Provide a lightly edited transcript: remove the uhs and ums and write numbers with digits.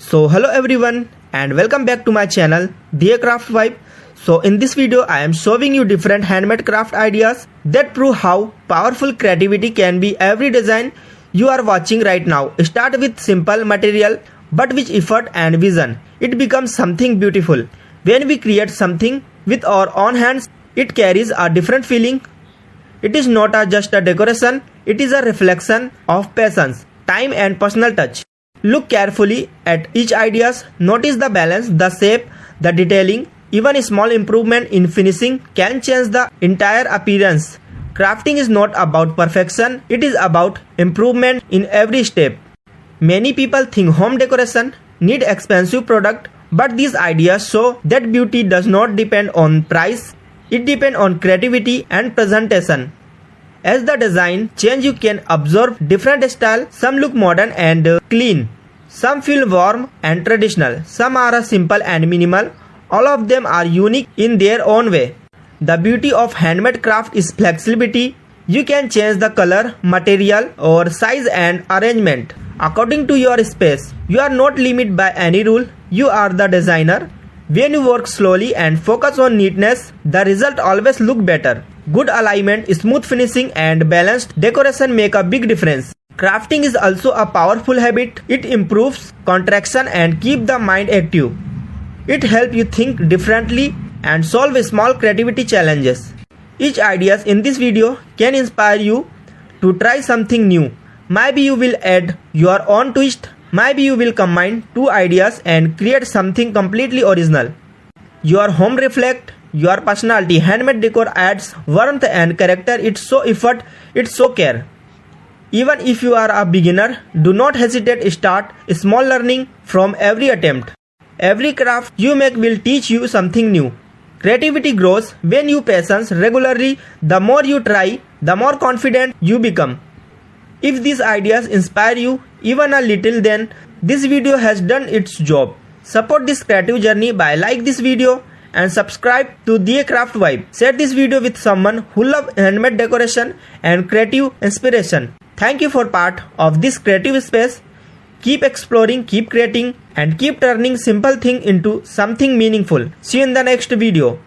So hello everyone and welcome back to my channel Decraft Vibe. So in this video I am showing you different handmade craft ideas that prove how powerful creativity can be. Every design you are watching right now start with simple material, but with effort and vision it becomes something beautiful. When we create something with our own hands, it carries a different feeling. It is not just a decoration, it is a reflection of patience, time and personal touch. Look carefully at each ideas, notice the balance, the shape, the detailing. Even a small improvement in finishing can change the entire appearance. Crafting is not about perfection, it is about improvement in every step. Many people think home decoration need expensive product, but these ideas show that beauty does not depend on price, it depends on creativity and presentation. As the design change, you can observe different styles. Some look modern and clean, some feel warm and traditional, some are simple and minimal. All of them are unique in their own way. The beauty of handmade craft is flexibility. You can change the color, material or size and arrangement according to your space. You are not limited by any rule, you are the designer. When you work slowly and focus on neatness, the result always look better. Good alignment, smooth finishing and balanced decoration make a big difference. Crafting is also a powerful habit. It improves concentration and keep the mind active. It helps you think differently and solve small creativity challenges. Each ideas in this video can inspire you to try something new. Maybe you will add your own twist. Maybe you will combine two ideas and create something completely original. Your home reflects your personality. Handmade decor adds warmth and character. It's so effort, it's so care. Even if you are a beginner, do not hesitate. Start small, learning from every attempt. Every craft you make will teach you something new. Creativity grows when you patience regularly. The more you try, the more confident you become. If these ideas inspire you even a little, then this video has done its job. Support this creative journey by like this video and subscribe to Decraft Vibe. Share this video with someone who loves handmade decoration and creative inspiration. Thank you for part of this creative space. Keep exploring, keep creating and keep turning simple thing into something meaningful. See you in the next video.